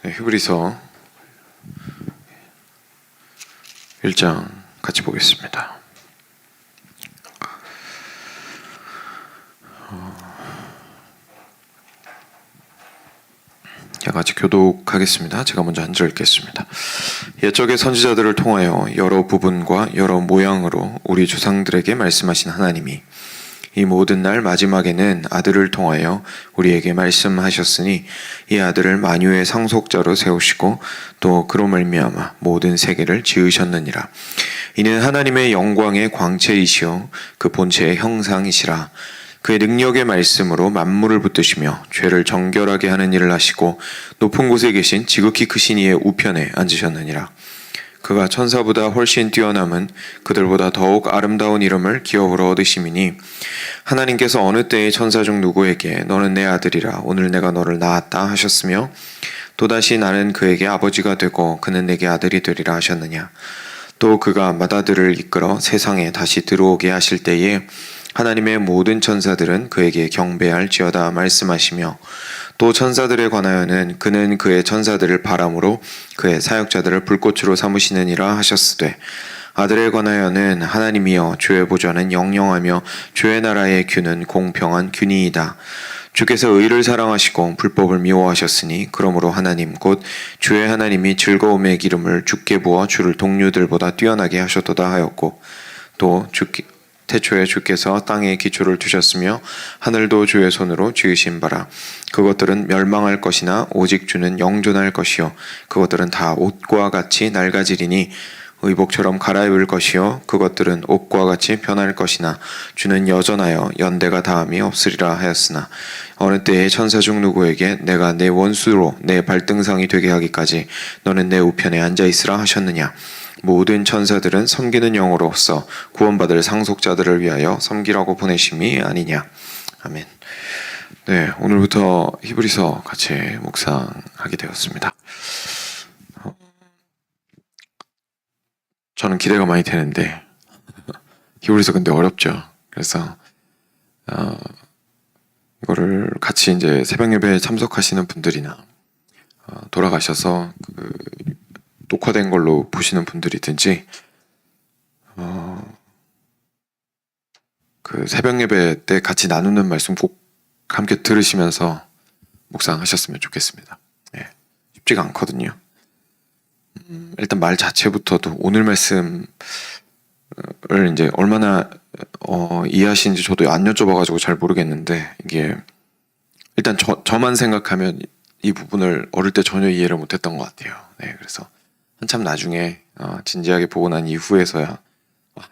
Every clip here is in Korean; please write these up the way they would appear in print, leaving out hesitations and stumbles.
네, 히브리서 1장 같이 보겠습니다. 같이 교독하겠습니다. 제가 먼저 한 절 읽겠습니다. 옛적의 선지자들을 통하여 여러 부분과 여러 모양으로 우리 조상들에게 말씀하신 하나님이 이 모든 날 마지막에는 아들을 통하여 우리에게 말씀하셨으니 이 아들을 만유의 상속자로 세우시고 또 그로 말미암아 모든 세계를 지으셨느니라. 이는 하나님의 영광의 광채이시요 그 본체의 형상이시라. 그의 능력의 말씀으로 만물을 붙드시며 죄를 정결하게 하는 일을 하시고 높은 곳에 계신 지극히 크신 이의 우편에 앉으셨느니라. 그가 천사보다 훨씬 뛰어남은 그들보다 더욱 아름다운 이름을 기업으로 얻으심이니 하나님께서 어느 때에 천사 중 누구에게 너는 내 아들이라 오늘 내가 너를 낳았다 하셨으며 또다시 나는 그에게 아버지가 되고 그는 내게 아들이 되리라 하셨느냐. 또 그가 맏아들을 이끌어 세상에 다시 들어오게 하실 때에 하나님의 모든 천사들은 그에게 경배할지어다 말씀하시며 또 천사들에 관하여는 그는 그의 천사들을 바람으로 그의 사역자들을 불꽃으로 삼으시느니라 하셨으되 아들에 관하여는 하나님이여 주의 보좌는 영영하며 주의 나라의 균은 공평한 균이이다. 주께서 의를 사랑하시고 불법을 미워하셨으니 그러므로 하나님 곧 주의 하나님이 즐거움의 기름을 주께 부어 주를 동류들보다 뛰어나게 하셨도다 하였고 또 태초에 주께서 땅에 기초를 두셨으며 하늘도 주의 손으로 지으신 바라. 그것들은 멸망할 것이나 오직 주는 영존할 것이요 그것들은 다 옷과 같이 낡아지리니 의복처럼 갈아입을 것이요 그것들은 옷과 같이 변할 것이나 주는 여전하여 연대가 다함이 없으리라 하였으나 어느 때에 천사 중 누구에게 내가 내 원수로 내 발등상이 되게 하기까지 너는 내 우편에 앉아있으라 하셨느냐. 모든 천사들은 섬기는 영으로서 구원받을 상속자들을 위하여 섬기라고 보내심이 아니냐. 아멘. 네, 오늘부터 히브리서 같이 묵상하게 되었습니다. 저는 기대가 많이 되는데 히브리서 근데 어렵죠. 그래서 이거를 같이 이제 새벽 예배에 참석하시는 분들이나 돌아가셔서 녹화된 걸로 보시는 분들이든지 그 새벽 예배 때 같이 나누는 말씀 꼭 함께 들으시면서 묵상하셨으면 좋겠습니다. 예, 쉽지가 않거든요. 일단 말 자체부터도 오늘 말씀을 이제 얼마나 이해하시는지 저도 안 여쭤봐가지고 잘 모르겠는데 이게 일단 저만 생각하면 이 부분을 어릴 때 전혀 이해를 못했던 것 같아요. 네, 그래서 한참 나중에 진지하게 보고 난 이후에서야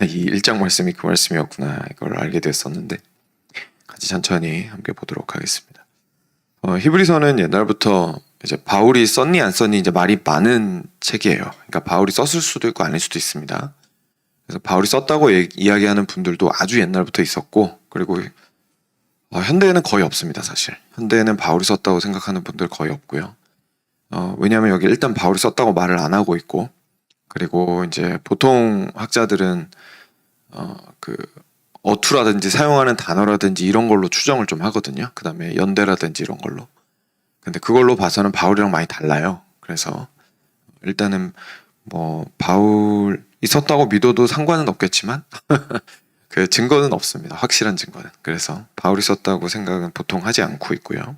이 1장 말씀이 그 말씀이었구나 이걸 알게 됐었는데 같이 천천히 함께 보도록 하겠습니다. 히브리서는 옛날부터 이제 바울이 썼니 안 썼니 이제 말이 많은 책이에요. 그러니까 바울이 썼을 수도 있고 아닐 수도 있습니다. 그래서 바울이 썼다고 이야기하는 분들도 아주 옛날부터 있었고 그리고 현대에는 거의 없습니다. 사실 현대에는 바울이 썼다고 생각하는 분들 거의 없고요. 왜냐하면 여기 일단 바울이 썼다고 말을 안 하고 있고 그리고 이제 보통 학자들은 그 어투라든지 사용하는 단어라든지 이런 걸로 추정을 좀 하거든요. 그 다음에 연대라든지 이런 걸로. 근데 그걸로 봐서는 바울이랑 많이 달라요. 그래서 일단은 뭐 바울이 썼다고 믿어도 상관은 없겠지만 그 증거는 없습니다. 확실한 증거는. 그래서 바울이 썼다고 생각은 보통 하지 않고 있고요.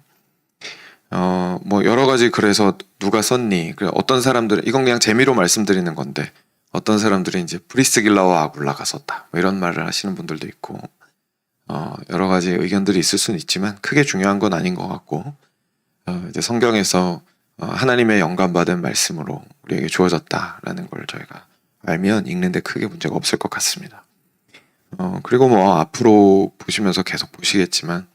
뭐 여러 가지 그래서 누가 썼니? 어떤 사람들은 이건 그냥 재미로 말씀드리는 건데 어떤 사람들이 이제 프리스길라와 아굴라가 썼다. 뭐 이런 말을 하시는 분들도 있고 여러 가지 의견들이 있을 수는 있지만 크게 중요한 건 아닌 것 같고 이제 성경에서 하나님의 영감받은 말씀으로 우리에게 주어졌다라는 걸 저희가 알면 읽는데 크게 문제가 없을 것 같습니다. 그리고 뭐 앞으로 보시면서 계속 보시겠지만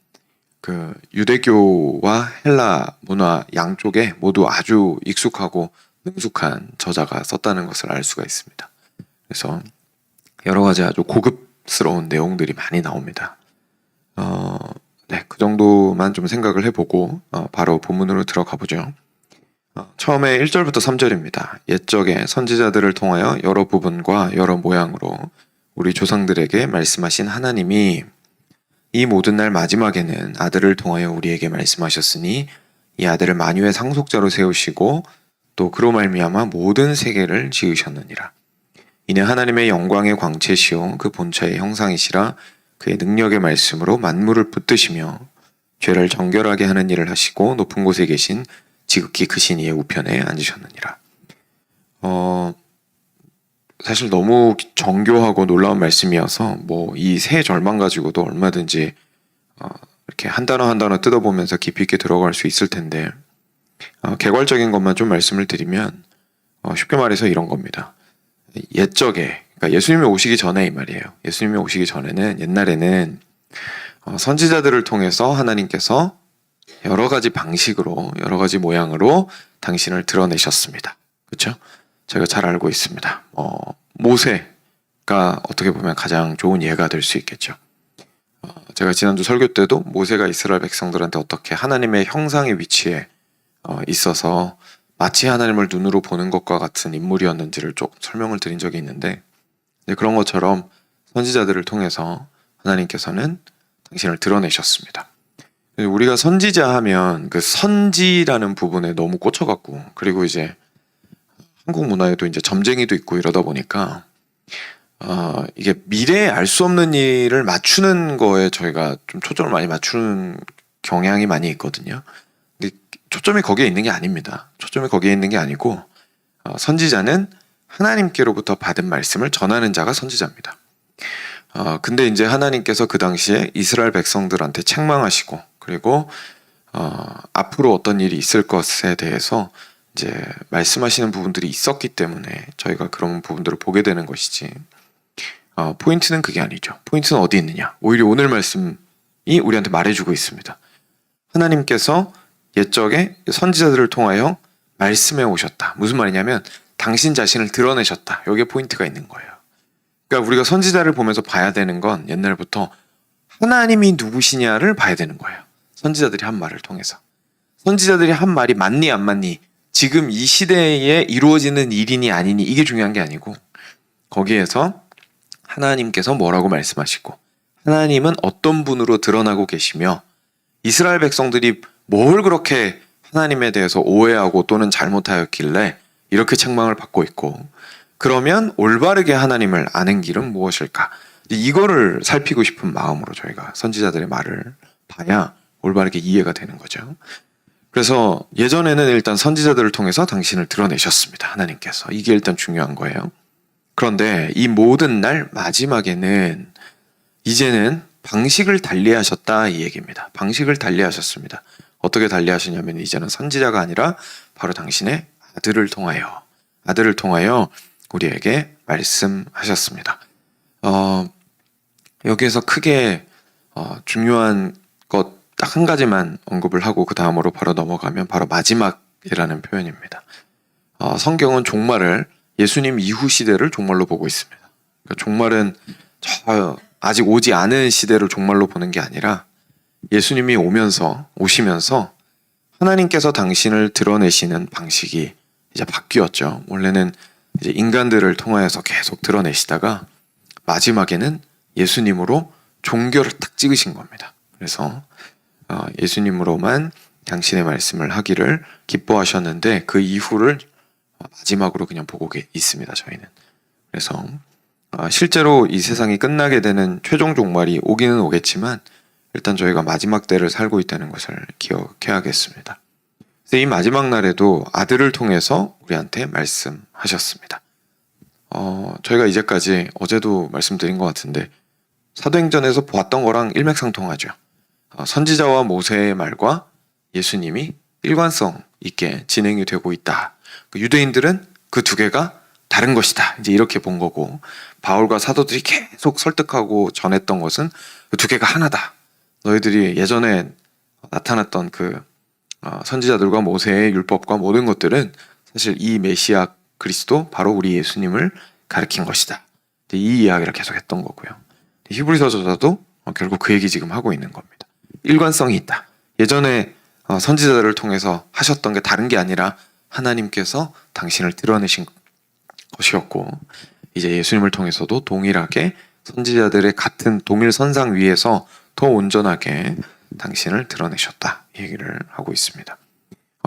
그 유대교와 헬라 문화 양쪽에 모두 아주 익숙하고 능숙한 저자가 썼다는 것을 알 수가 있습니다. 그래서 여러 가지 아주 고급스러운 내용들이 많이 나옵니다. 네, 그 정도만 좀 생각을 해보고 바로 본문으로 들어가 보죠. 처음에 1절부터 3절입니다. 옛적에 선지자들을 통하여 여러 부분과 여러 모양으로 우리 조상들에게 말씀하신 하나님이 이 모든 날 마지막에는 아들을 통하여 우리에게 말씀하셨으니 이 아들을 만유의 상속자로 세우시고 또 그로 말미암아 모든 세계를 지으셨느니라. 이는 하나님의 영광의 광채시요 그 본체의 형상이시라. 그의 능력의 말씀으로 만물을 붙드시며 죄를 정결하게 하는 일을 하시고 높은 곳에 계신 지극히 크신 이의 우편에 앉으셨느니라. 사실 너무 정교하고 놀라운 말씀이어서 뭐 이 세 절만 가지고도 얼마든지 이렇게 한 단어 한 단어 뜯어보면서 깊이 있게 들어갈 수 있을 텐데 개괄적인 것만 좀 말씀을 드리면 쉽게 말해서 이런 겁니다. 옛적에, 그러니까 예수님이 오시기 전에 이 말이에요. 예수님이 오시기 전에는, 옛날에는 선지자들을 통해서 하나님께서 여러 가지 방식으로, 여러 가지 모양으로 당신을 드러내셨습니다. 그렇죠? 저희가 잘 알고 있습니다. 모세가 어떻게 보면 가장 좋은 예가 될 수 있겠죠. 제가 지난주 설교 때도 모세가 이스라엘 백성들한테 어떻게 하나님의 형상의 위치에 있어서 마치 하나님을 눈으로 보는 것과 같은 인물이었는지를 조금 설명을 드린 적이 있는데, 그런 것처럼 선지자들을 통해서 하나님께서는 당신을 드러내셨습니다. 우리가 선지자 하면 그 선지라는 부분에 너무 꽂혀갖고, 그리고 이제 한국 문화에도 이제 점쟁이도 있고 이러다 보니까 이게 미래에 알 수 없는 일을 맞추는 거에 저희가 좀 초점을 많이 맞추는 경향이 많이 있거든요. 근데 초점이 거기에 있는 게 아닙니다. 초점이 거기에 있는 게 아니고 선지자는 하나님께로부터 받은 말씀을 전하는 자가 선지자입니다. 근데 이제 하나님께서 그 당시에 이스라엘 백성들한테 책망하시고, 그리고 앞으로 어떤 일이 있을 것에 대해서 이제 말씀하시는 부분들이 있었기 때문에 저희가 그런 부분들을 보게 되는 것이지, 포인트는 그게 아니죠. 포인트는 어디 있느냐? 오히려 오늘 말씀이 우리한테 말해주고 있습니다. 하나님께서 옛적에 선지자들을 통하여 말씀해 오셨다. 무슨 말이냐면 당신 자신을 드러내셨다. 여기에 포인트가 있는 거예요. 그러니까 우리가 선지자를 보면서 봐야 되는 건 옛날부터 하나님이 누구시냐를 봐야 되는 거예요. 선지자들이 한 말을 통해서. 선지자들이 한 말이 맞니 안 맞니, 지금 이 시대에 이루어지는 일이니 아니니, 이게 중요한 게 아니고, 거기에서 하나님께서 뭐라고 말씀하시고 하나님은 어떤 분으로 드러나고 계시며 이스라엘 백성들이 뭘 그렇게 하나님에 대해서 오해하고 또는 잘못하였길래 이렇게 책망을 받고 있고, 그러면 올바르게 하나님을 아는 길은 무엇일까? 이거를 살피고 싶은 마음으로 저희가 선지자들의 말을 봐야 올바르게 이해가 되는 거죠. 그래서 예전에는 일단 선지자들을 통해서 당신을 드러내셨습니다. 하나님께서. 이게 일단 중요한 거예요. 그런데 이 모든 날 마지막에는 이제는 방식을 달리하셨다, 이 얘기입니다. 방식을 달리하셨습니다. 어떻게 달리하시냐면 이제는 선지자가 아니라 바로 당신의 아들을 통하여 우리에게 말씀하셨습니다. 여기에서 크게 중요한 것 딱 한 가지만 언급을 하고 그 다음으로 바로 넘어가면 바로 마지막이라는 표현입니다. 성경은 종말을, 예수님 이후 시대를 종말로 보고 있습니다. 그러니까 종말은 아직 오지 않은 시대를 종말로 보는 게 아니라 예수님이 오시면서 하나님께서 당신을 드러내시는 방식이 이제 바뀌었죠. 원래는 이제 인간들을 통하여서 계속 드러내시다가 마지막에는 예수님으로 종교를 딱 찍으신 겁니다. 그래서 예수님으로만 당신의 말씀을 하기를 기뻐하셨는데 그 이후를 마지막으로 그냥 보고 있습니다. 저희는. 그래서 실제로 이 세상이 끝나게 되는 최종 종말이 오기는 오겠지만 일단 저희가 마지막 때를 살고 있다는 것을 기억해야겠습니다. 이 마지막 날에도 아들을 통해서 우리한테 말씀하셨습니다. 저희가 이제까지 어제도 말씀드린 것 같은데 사도행전에서 보았던 거랑 일맥상통하죠. 선지자와 모세의 말과 예수님이 일관성 있게 진행이 되고 있다. 유대인들은 그 두 개가 다른 것이다. 이제 이렇게 본 거고, 바울과 사도들이 계속 설득하고 전했던 것은 그 두 개가 하나다. 너희들이 예전에 나타났던 그 선지자들과 모세의 율법과 모든 것들은 사실 이 메시아 그리스도, 바로 우리 예수님을 가리킨 것이다. 이 이야기를 계속 했던 거고요. 히브리서 저자도 결국 그 얘기 지금 하고 있는 겁니다. 일관성이 있다. 예전에 선지자들을 통해서 하셨던 게 다른 게 아니라 하나님께서 당신을 드러내신 것이었고, 이제 예수님을 통해서도 동일하게 선지자들의 같은 동일 선상 위에서 더 온전하게 당신을 드러내셨다, 이 얘기를 하고 있습니다.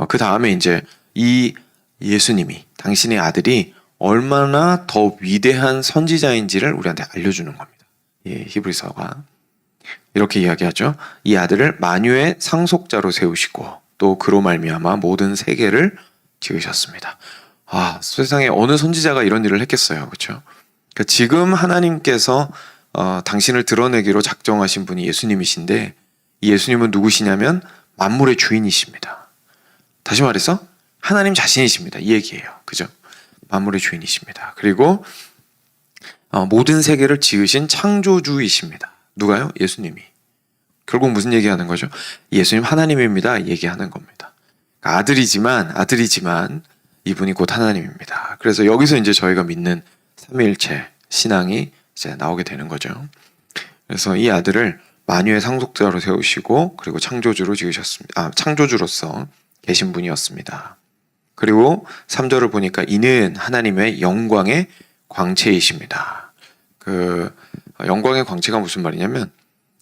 그 다음에 이제 이 예수님이, 당신의 아들이 얼마나 더 위대한 선지자인지를 우리한테 알려주는 겁니다. 예, 히브리서가 이렇게 이야기하죠. 이 아들을 만유의 상속자로 세우시고 또 그로 말미암아 모든 세계를 지으셨습니다. 세상에 어느 선지자가 이런 일을 했겠어요. 그렇죠? 그러니까 지금 하나님께서 당신을 드러내기로 작정하신 분이 예수님이신데, 이 예수님은 누구시냐면 만물의 주인이십니다. 다시 말해서 하나님 자신이십니다. 이 얘기예요. 그죠? 만물의 주인이십니다. 그리고 모든 세계를 지으신 창조주이십니다. 누가요? 예수님이. 결국 무슨 얘기하는 거죠? 예수님 하나님입니다. 얘기하는 겁니다. 아들이지만 이분이 곧 하나님입니다. 그래서 여기서 이제 저희가 믿는 삼위일체 신앙이 이제 나오게 되는 거죠. 그래서 이 아들을 만유의 상속자로 세우시고 그리고 창조주로 지으셨습니다. 창조주로서 계신 분이었습니다. 그리고 3절을 보니까 이는 하나님의 영광의 광채이십니다. 그 영광의 광채가 무슨 말이냐면,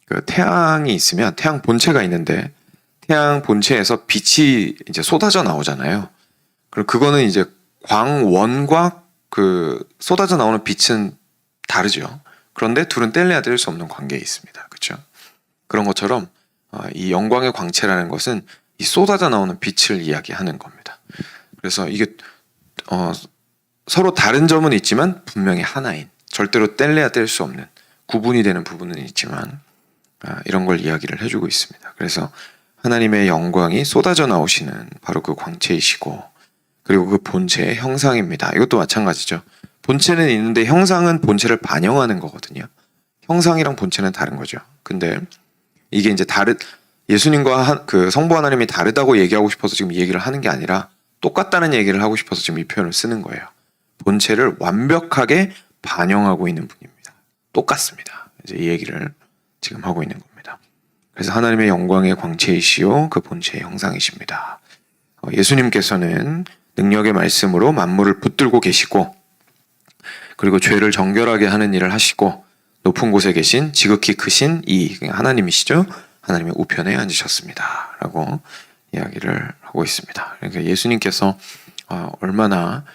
그 태양이 있으면 태양 본체가 있는데 태양 본체에서 빛이 이제 쏟아져 나오잖아요. 그리고 그거는 이제 광원과 그 쏟아져 나오는 빛은 다르죠. 그런데 둘은 뗄래야 뗄 수 없는 관계에 있습니다. 그렇죠? 그런 것처럼 이 영광의 광채라는 것은 이 쏟아져 나오는 빛을 이야기하는 겁니다. 그래서 이게 서로 다른 점은 있지만 분명히 하나인, 절대로 뗄래야 뗄 수 없는, 구분이 되는 부분은 있지만 이런 걸 이야기를 해주고 있습니다. 그래서 하나님의 영광이 쏟아져 나오시는 바로 그 광채이시고, 그리고 그 본체의 형상입니다. 이것도 마찬가지죠. 본체는 있는데 형상은 본체를 반영하는 거거든요. 형상이랑 본체는 다른 거죠. 근데 이게 이제 예수님과 그 성부 하나님이 다르다고 얘기하고 싶어서 지금 이 얘기를 하는 게 아니라 똑같다는 얘기를 하고 싶어서 지금 이 표현을 쓰는 거예요. 본체를 완벽하게 반영하고 있는 분입니다. 똑같습니다. 이제 이 얘기를 지금 하고 있는 겁니다. 그래서 하나님의 영광의 광채이시요 그 본체의 형상이십니다. 예수님께서는 능력의 말씀으로 만물을 붙들고 계시고, 그리고 죄를 정결하게 하는 일을 하시고, 높은 곳에 계신 지극히 크신 이 하나님이시죠. 하나님의 우편에 앉으셨습니다. 라고 이야기를 하고 있습니다. 그러니까 예수님께서 얼마나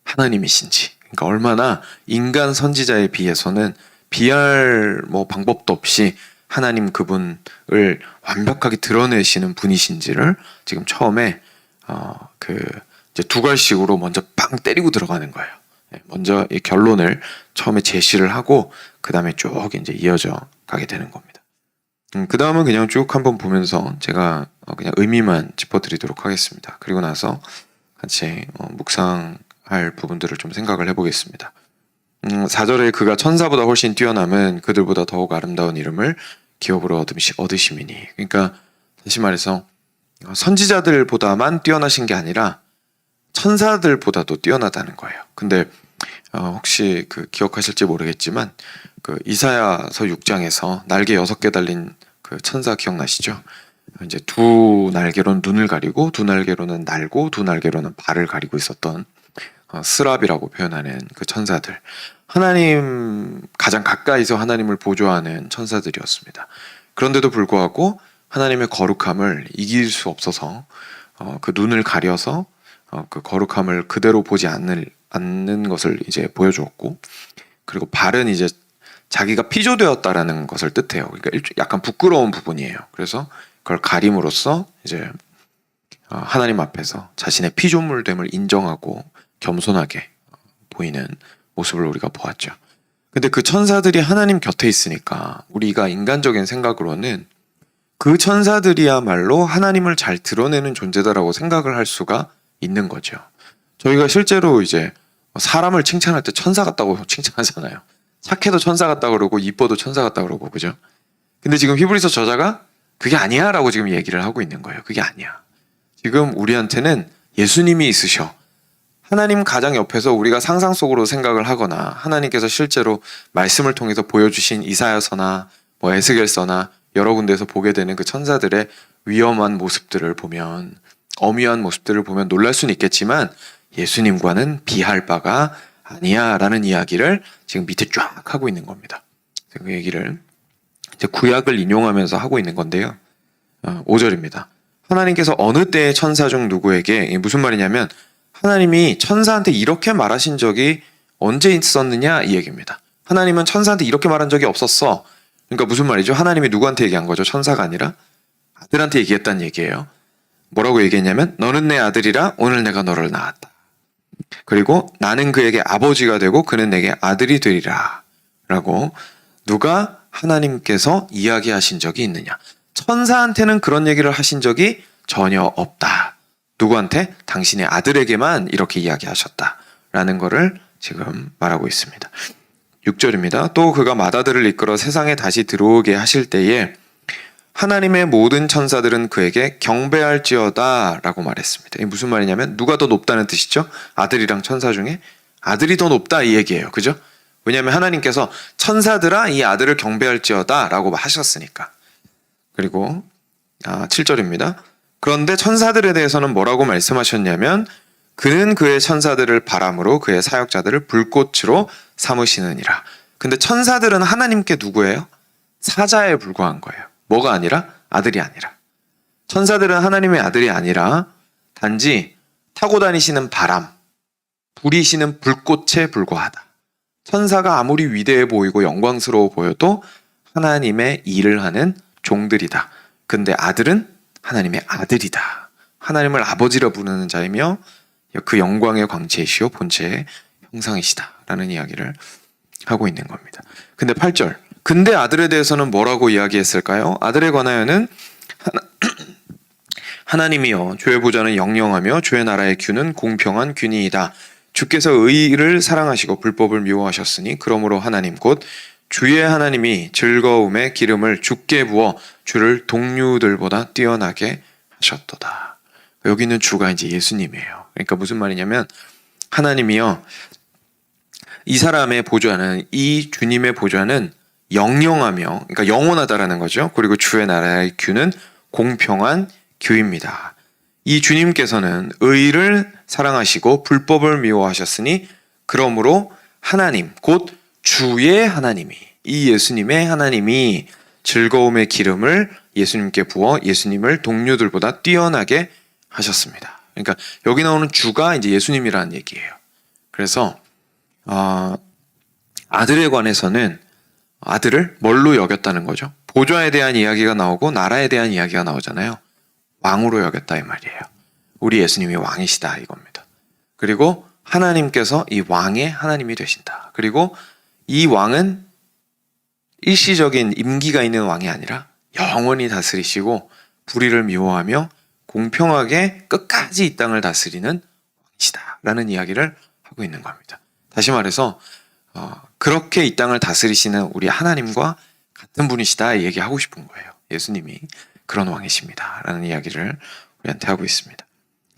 하나님이신지, 그러니까 얼마나 인간 선지자에 비해서는 비할 방법도 없이 하나님 그분을 완벽하게 드러내시는 분이신지를 지금 처음에 이제 두 갈씩으로 먼저 빵 때리고 들어가는 거예요. 먼저 이 결론을 처음에 제시를 하고 그 다음에 쭉 이제 이어져 가게 되는 겁니다. 그 다음은 그냥 쭉 한번 보면서 제가 그냥 의미만 짚어드리도록 하겠습니다. 그리고 나서 같이 묵상할 부분들을 좀 생각을 해보겠습니다. 4절에 그가 천사보다 훨씬 뛰어남은 그들보다 더욱 아름다운 이름을 기업으로 얻으심이니. 그러니까 다시 말해서 선지자들보다만 뛰어나신 게 아니라 천사들보다도 뛰어나다는 거예요. 근데 혹시 기억하실지 모르겠지만 그 이사야서 6장에서 날개 6개 달린 그 천사 기억나시죠? 이제 두 날개로는 눈을 가리고 두 날개로는 날고 두 날개로는 발을 가리고 있었던 스랍이라고 표현하는 그 천사들, 하나님 가장 가까이서 하나님을 보조하는 천사들이었습니다. 그런데도 불구하고 하나님의 거룩함을 이길 수 없어서 그 눈을 가려서 그 거룩함을 그대로 보지 않는 것을 이제 보여주었고, 그리고 발은 이제 자기가 피조되었다라는 것을 뜻해요. 그러니까 약간 부끄러운 부분이에요. 그래서 그걸 가림으로써 이제 하나님 앞에서 자신의 피조물됨을 인정하고 겸손하게 보이는 모습을 우리가 보았죠. 근데 그 천사들이 하나님 곁에 있으니까 우리가 인간적인 생각으로는 그 천사들이야말로 하나님을 잘 드러내는 존재다라고 생각을 할 수가 있는 거죠. 저희가 실제로 이제 사람을 칭찬할 때 천사 같다고 칭찬하잖아요. 착해도 천사 같다고 그러고 이뻐도 천사 같다고 그러고, 그죠? 근데 지금 히브리서 저자가 그게 아니야 라고 지금 얘기를 하고 있는 거예요. 그게 아니야. 지금 우리한테는 예수님이 있으셔. 하나님 가장 옆에서 우리가 상상 속으로 생각을 하거나 하나님께서 실제로 말씀을 통해서 보여주신 이사야서나 에스겔서나 여러 군데에서 보게 되는 그 천사들의 위험한 모습들을 보면, 엄위한 모습들을 보면 놀랄 수는 있겠지만 예수님과는 비할 바가 아니야 라는 이야기를 지금 밑에 쫙 하고 있는 겁니다. 그 얘기를 이제 구약을 인용하면서 하고 있는 건데요. 5절입니다. 하나님께서 어느 때의 천사 중 누구에게, 이게 무슨 말이냐면 하나님이 천사한테 이렇게 말하신 적이 언제 있었느냐 이 얘기입니다. 하나님은 천사한테 이렇게 말한 적이 없었어. 그러니까 무슨 말이죠? 하나님이 누구한테 얘기한 거죠? 천사가 아니라 아들한테 얘기했다는 얘기예요. 뭐라고 얘기했냐면 너는 내 아들이라 오늘 내가 너를 낳았다. 그리고 나는 그에게 아버지가 되고 그는 내게 아들이 되리라 라고 누가 하나님께서 이야기하신 적이 있느냐. 천사한테는 그런 얘기를 하신 적이 전혀 없다. 누구한테? 당신의 아들에게만 이렇게 이야기하셨다 라는 거를 지금 말하고 있습니다. 6절입니다. 또 그가 맏아들을 이끌어 세상에 다시 들어오게 하실 때에 하나님의 모든 천사들은 그에게 경배할지어다 라고 말했습니다. 이게 무슨 말이냐면 누가 더 높다는 뜻이죠? 아들이랑 천사 중에 아들이 더 높다 이 얘기예요. 그죠? 왜냐하면 하나님께서 천사들아 이 아들을 경배할지어다 라고 하셨으니까. 그리고 7절입니다. 그런데 천사들에 대해서는 뭐라고 말씀하셨냐면 그는 그의 천사들을 바람으로 그의 사역자들을 불꽃으로 삼으시느니라. 근데 천사들은 하나님께 누구예요? 사자에 불과한 거예요. 뭐가 아니라? 아들이 아니라. 천사들은 하나님의 아들이 아니라 단지 타고 다니시는 바람, 부리시는 불꽃에 불과하다. 천사가 아무리 위대해 보이고 영광스러워 보여도 하나님의 일을 하는 종들이다. 근데 아들은 하나님의 아들이다. 하나님을 아버지라 부르는 자이며 그 영광의 광채이시오 본체의 형상이시다 라는 이야기를 하고 있는 겁니다. 근데 8절 근데 아들에 대해서는 뭐라고 이야기했을까요? 아들에 관하여는 하나님이여 주의 보좌는 영영하며 주의 나라의 균은 공평한 균이이다. 주께서 의를 사랑하시고 불법을 미워하셨으니 그러므로 하나님 곧 주의 하나님이 즐거움의 기름을 주께 부어 주를 동류들보다 뛰어나게 하셨도다. 여기 있는 주가 이제 예수님이에요. 그러니까 무슨 말이냐면 하나님이요 이 사람의 보좌는 이 주님의 보좌는 영영하며 그러니까 영원하다라는 거죠. 그리고 주의 나라의 규는 공평한 규입니다. 이 주님께서는 의를 사랑하시고 불법을 미워하셨으니 그러므로 하나님 곧 주의 하나님이 이 예수님의 하나님이 즐거움의 기름을 예수님께 부어 예수님을 동료들보다 뛰어나게 하셨습니다. 그러니까 여기 나오는 주가 이제 예수님이라는 얘기예요. 그래서 아들에 관해서는 아들을 뭘로 여겼다는 거죠? 보좌에 대한 이야기가 나오고 나라에 대한 이야기가 나오잖아요. 왕으로 여겼다 이 말이에요. 우리 예수님이 왕이시다 이겁니다. 그리고 하나님께서 이 왕의 하나님이 되신다. 그리고 이 왕은 일시적인 임기가 있는 왕이 아니라 영원히 다스리시고 불의를 미워하며 공평하게 끝까지 이 땅을 다스리는 왕이시다 라는 이야기를 하고 있는 겁니다. 다시 말해서 그렇게 이 땅을 다스리시는 우리 하나님과 같은 분이시다 얘기하고 싶은 거예요. 예수님이 그런 왕이십니다 라는 이야기를 우리한테 하고 있습니다.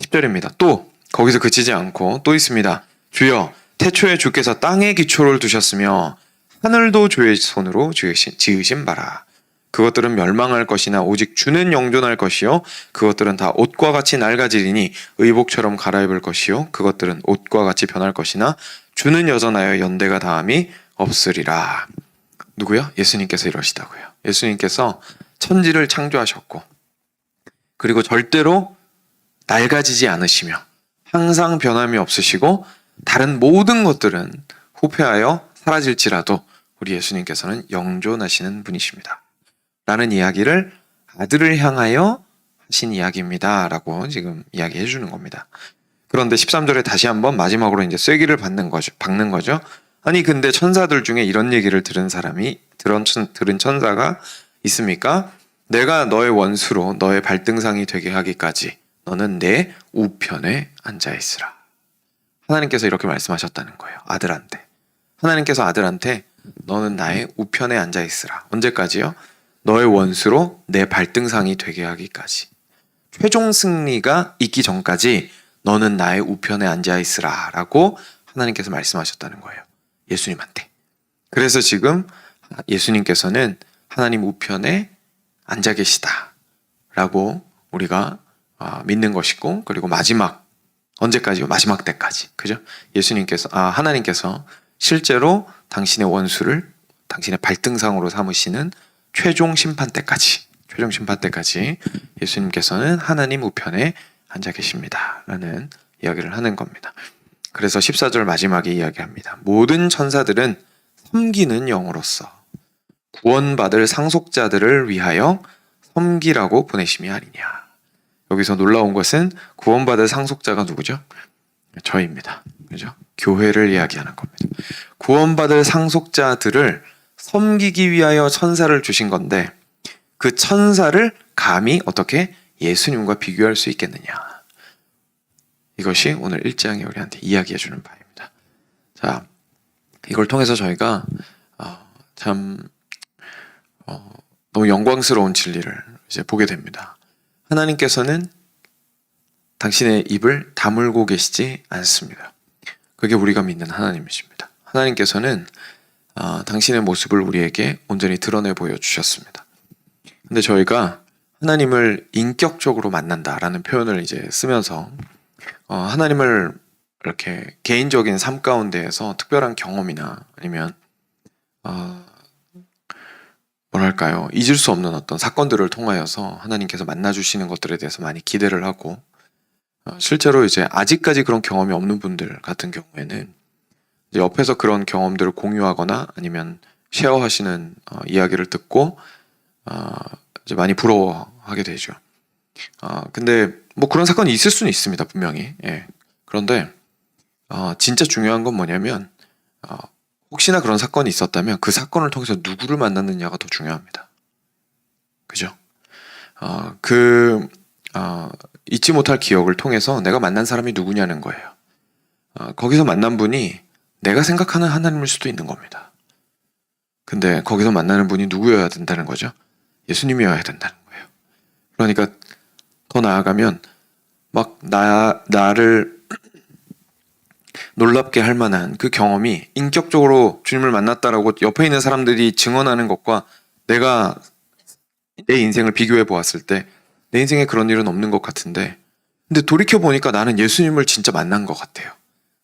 10절입니다. 또 거기서 그치지 않고 또 있습니다. 주여 태초에 주께서 땅에 기초를 두셨으며 하늘도 주의 손으로 지으신 바라. 그것들은 멸망할 것이나 오직 주는 영존할 것이요 그것들은 다 옷과 같이 낡아지리니 의복처럼 갈아입을 것이요 그것들은 옷과 같이 변할 것이나 주는 여전하여 연대가 다함이 없으리라. 누구요? 예수님께서 이러시다고요. 예수님께서 천지를 창조하셨고 그리고 절대로 낡아지지 않으시며 항상 변함이 없으시고 다른 모든 것들은 후패하여 사라질지라도 우리 예수님께서는 영존하시는 분이십니다 라는 이야기를 아들을 향하여 하신 이야기입니다 라고 지금 이야기해 주는 겁니다. 그런데 13절에 다시 한번 마지막으로 이제 쐐기를 박는 거죠. 아니 근데 천사들 중에 이런 얘기를 들은 천사가 있습니까? 내가 너의 원수로 너의 발등상이 되게 하기까지 너는 내 우편에 앉아있으라. 하나님께서 이렇게 말씀하셨다는 거예요. 아들한테. 하나님께서 아들한테 너는 나의 우편에 앉아있으라. 언제까지요? 너의 원수로 내 발등상이 되게 하기까지. 최종 승리가 있기 전까지 너는 나의 우편에 앉아있으라 라고 하나님께서 말씀하셨다는 거예요. 예수님한테. 그래서 지금 예수님께서는 하나님 우편에 앉아 계시다 라고 우리가 믿는 것이고 그리고 마지막 언제까지요? 마지막 때까지. 그죠? 하나님께서 실제로 당신의 원수를 당신의 발등상으로 삼으시는 최종 심판 때까지 최종 심판 때까지 예수님께서는 하나님 우편에 앉아 계십니다 라는 이야기를 하는 겁니다. 그래서 14절 마지막에 이야기합니다. 모든 천사들은 섬기는 영으로서 구원받을 상속자들을 위하여 섬기라고 보내심이 아니냐. 여기서 놀라운 것은 구원받을 상속자가 누구죠? 저희입니다. 그죠? 교회를 이야기하는 겁니다. 구원받을 상속자들을 섬기기 위하여 천사를 주신 건데 그 천사를 감히 어떻게 예수님과 비교할 수 있겠느냐. 이것이 오늘 1장이 우리한테 이야기해 주는 바입니다. 자, 이걸 통해서 저희가 너무 영광스러운 진리를 이제 보게 됩니다. 하나님께서는 당신의 입을 다물고 계시지 않습니다. 그게 우리가 믿는 하나님이십니다. 하나님께서는 당신의 모습을 우리에게 온전히 드러내 보여주셨습니다. 근데 저희가 하나님을 인격적으로 만난다라는 표현을 이제 쓰면서 하나님을 이렇게 개인적인 삶 가운데에서 특별한 경험이나 아니면 뭐랄까요, 잊을 수 없는 어떤 사건들을 통하여서 하나님께서 만나주시는 것들에 대해서 많이 기대를 하고 실제로 이제 아직까지 그런 경험이 없는 분들 같은 경우에는 이제 옆에서 그런 경험들을 공유하거나 아니면 쉐어하시는 이야기를 듣고 이제 많이 부러워하게 되죠. 근데 뭐 그런 사건이 있을 수는 있습니다, 분명히. 예. 그런데 진짜 중요한 건 뭐냐면 혹시나 그런 사건이 있었다면 그 사건을 통해서 누구를 만났느냐가 더 중요합니다. 그죠? 잊지 못할 기억을 통해서 내가 만난 사람이 누구냐는 거예요. 거기서 만난 분이 내가 생각하는 하나님일 수도 있는 겁니다. 근데 거기서 만나는 분이 누구여야 된다는 거죠? 예수님이어야 된다는 거예요. 그러니까 더 나아가면 막 나를 놀랍게 할 만한 그 경험이 인격적으로 주님을 만났다라고 옆에 있는 사람들이 증언하는 것과 내가 내 인생을 비교해 보았을 때 내 인생에 그런 일은 없는 것 같은데, 근데 돌이켜보니까 나는 예수님을 진짜 만난 것 같아요.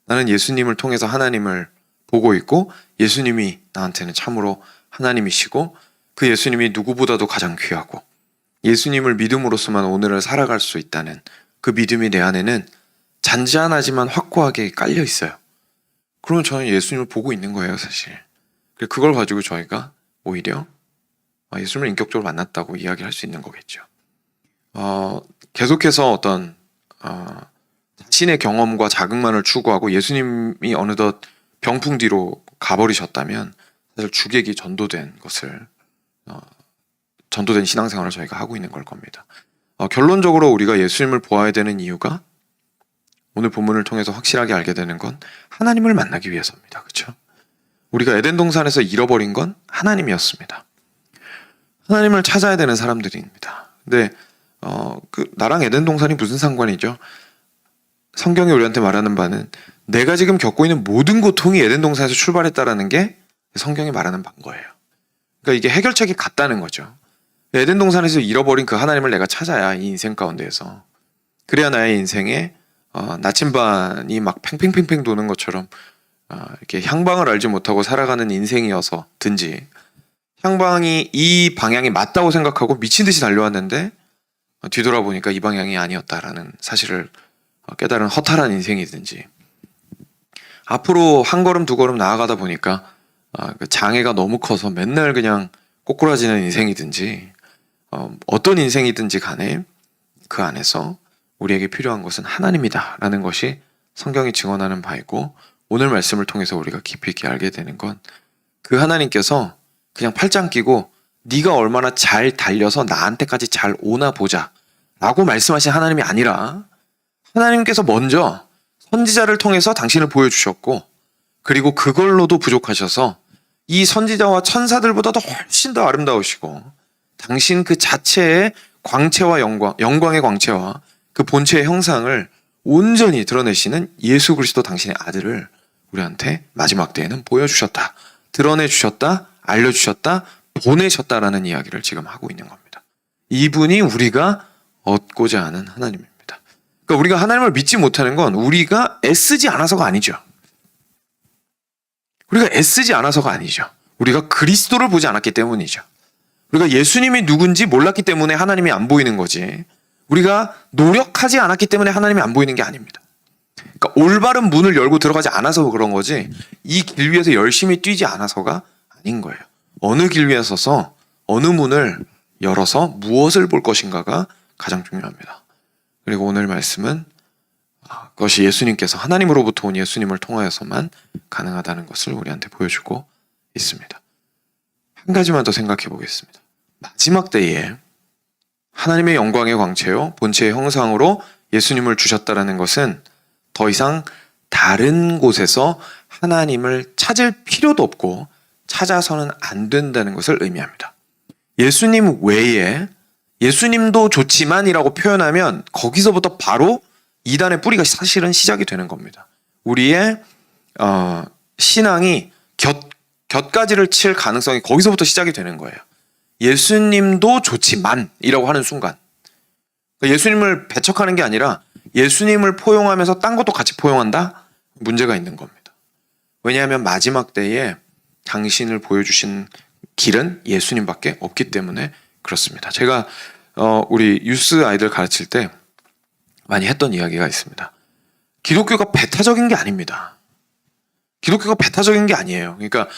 나는 예수님을 통해서 하나님을 보고 있고 예수님이 나한테는 참으로 하나님이시고 그 예수님이 누구보다도 가장 귀하고 예수님을 믿음으로써만 오늘을 살아갈 수 있다는 그 믿음이 내 안에는 잔잔하지만 확고하게 깔려 있어요. 그러면 저는 예수님을 보고 있는 거예요, 사실. 그걸 가지고 저희가 오히려 예수님을 인격적으로 만났다고 이야기할 수 있는 거겠죠. 계속해서 어떤 자신의 경험과 자극만을 추구하고 예수님이 어느덧 병풍 뒤로 가버리셨다면 사실 주객이 전도된 신앙생활을 저희가 하고 있는 걸 겁니다. 결론적으로 우리가 예수님을 보아야 되는 이유가 오늘 본문을 통해서 확실하게 알게 되는 건 하나님을 만나기 위해서입니다. 그렇죠? 우리가 에덴 동산에서 잃어버린 건 하나님이었습니다. 하나님을 찾아야 되는 사람들입니다. 근데 나랑 에덴 동산이 무슨 상관이죠? 성경이 우리한테 말하는 바는 내가 지금 겪고 있는 모든 고통이 에덴 동산에서 출발했다라는 게 성경이 말하는 바인 거예요. 그러니까 이게 해결책이 같다는 거죠. 에덴 동산에서 잃어버린 그 하나님을 내가 찾아야 이 인생 가운데에서, 그래야 나의 인생에 나침반이 막 팽팽팽팽 도는 것처럼 이렇게 향방을 알지 못하고 살아가는 인생이어서든지, 향방이 이 방향이 맞다고 생각하고 미친 듯이 달려왔는데 뒤돌아보니까 이 방향이 아니었다라는 사실을 깨달은 허탈한 인생이든지, 앞으로 한 걸음 두 걸음 나아가다 보니까 그 장애가 너무 커서 맨날 그냥 꼬꾸라지는 인생이든지, 어떤 인생이든지 간에 그 안에서 우리에게 필요한 것은 하나님이다라는 것이 성경이 증언하는 바이고, 오늘 말씀을 통해서 우리가 깊이 있게 알게 되는 건 그 하나님께서 그냥 팔짱 끼고 네가 얼마나 잘 달려서 나한테까지 잘 오나 보자 라고 말씀하신 하나님이 아니라, 하나님께서 먼저 선지자를 통해서 당신을 보여주셨고, 그리고 그걸로도 부족하셔서 이 선지자와 천사들보다도 훨씬 더 아름다우시고 당신 그 자체의 광채와 영광의 광채와 그 본체의 형상을 온전히 드러내시는 예수 그리스도 당신의 아들을 우리한테 마지막 때에는 보여주셨다, 드러내주셨다, 알려주셨다, 보내셨다라는 이야기를 지금 하고 있는 겁니다. 이분이 우리가 얻고자 하는 하나님입니다. 그러니까 우리가 하나님을 믿지 못하는 건 우리가 애쓰지 않아서가 아니죠. 우리가 애쓰지 않아서가 아니죠. 우리가 그리스도를 보지 않았기 때문이죠. 우리가 예수님이 누군지 몰랐기 때문에 하나님이 안 보이는 거지. 우리가 노력하지 않았기 때문에 하나님이 안 보이는 게 아닙니다. 그러니까 올바른 문을 열고 들어가지 않아서 그런 거지, 이 길 위에서 열심히 뛰지 않아서가 아닌 거예요. 어느 길 위에 서서 어느 문을 열어서 무엇을 볼 것인가가 가장 중요합니다. 그리고 오늘 말씀은 그것이 예수님께서, 하나님으로부터 온 예수님을 통하여서만 가능하다는 것을 우리한테 보여주고 있습니다. 한 가지만 더 생각해 보겠습니다. 마지막 때에 하나님의 영광의 광채요 본체의 형상으로 예수님을 주셨다라는 것은 더 이상 다른 곳에서 하나님을 찾을 필요도 없고 찾아서는 안 된다는 것을 의미합니다. 예수님 외에 예수님도 좋지만이라고 표현하면 거기서부터 바로 이단의 뿌리가 사실은 시작이 되는 겁니다. 우리의 신앙이 곁가지를 칠 가능성이 거기서부터 시작이 되는 거예요. 예수님도 좋지만이라고 하는 순간, 예수님을 배척하는 게 아니라 예수님을 포용하면서 딴 것도 같이 포용한다? 문제가 있는 겁니다. 왜냐하면 마지막 때에 당신을 보여주신 길은 예수님밖에 없기 때문에 그렇습니다. 제가 우리 유스 아이들 가르칠 때 많이 했던 이야기가 있습니다. 기독교가 배타적인 게 아닙니다. 기독교가 배타적인 게 아니에요. 그러니까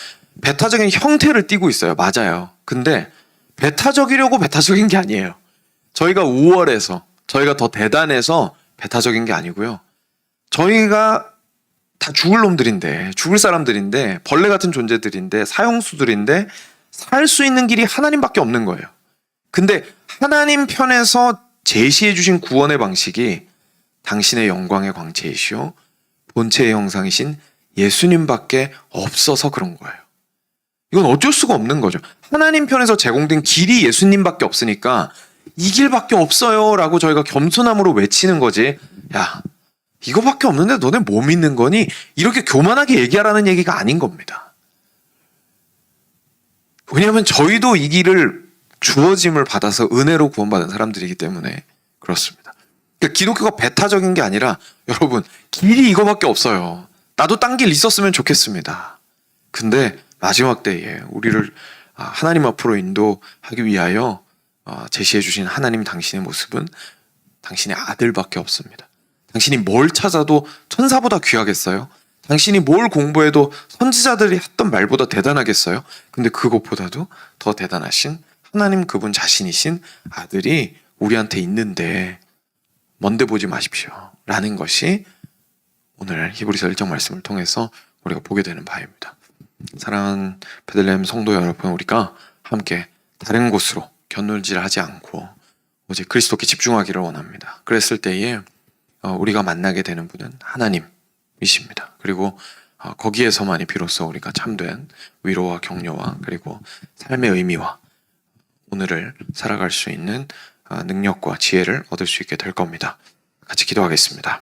배타적인 형태를 띠고 있어요. 맞아요. 근데 배타적이려고 배타적인 게 아니에요. 저희가 우월해서, 저희가 더 대단해서 배타적인 게 아니고요. 저희가 다 죽을 놈들인데, 죽을 사람들인데, 벌레 같은 존재들인데, 사형수들인데 살 수 있는 길이 하나님밖에 없는 거예요. 근데 하나님 편에서 제시해 주신 구원의 방식이 당신의 영광의 광채이시오 본체의 형상이신 예수님밖에 없어서 그런 거예요. 이건 어쩔 수가 없는 거죠. 하나님 편에서 제공된 길이 예수님밖에 없으니까 이 길밖에 없어요 라고 저희가 겸손함으로 외치는 거지, 야 이거밖에 없는데 너네 뭐 믿는 거니? 이렇게 교만하게 얘기하라는 얘기가 아닌 겁니다. 왜냐하면 저희도 이 길을 주어짐을 받아서 은혜로 구원받은 사람들이기 때문에 그렇습니다. 그러니까 기독교가 배타적인 게 아니라, 여러분 길이 이거밖에 없어요. 나도 딴 길 있었으면 좋겠습니다. 근데 마지막 때에 우리를 하나님 앞으로 인도하기 위하여 제시해 주신 하나님 당신의 모습은 당신의 아들밖에 없습니다. 당신이 뭘 찾아도 천사보다 귀하겠어요? 당신이 뭘 공부해도 선지자들이 했던 말보다 대단하겠어요? 근데 그것보다도 더 대단하신 하나님 그분 자신이신 아들이 우리한테 있는데 먼데 보지 마십시오 라는 것이 오늘 히브리서 1장 말씀을 통해서 우리가 보게 되는 바입니다. 사랑하는 베들레헴 성도 여러분, 우리가 함께 다른 곳으로 곁놀지를 하지 않고 오직 그리스도께 집중하기를 원합니다. 그랬을 때에 우리가 만나게 되는 분은 하나님이십니다. 그리고 거기에서만이 비로소 우리가 참된 위로와 격려와 그리고 삶의 의미와 오늘을 살아갈 수 있는 능력과 지혜를 얻을 수 있게 될 겁니다. 같이 기도하겠습니다.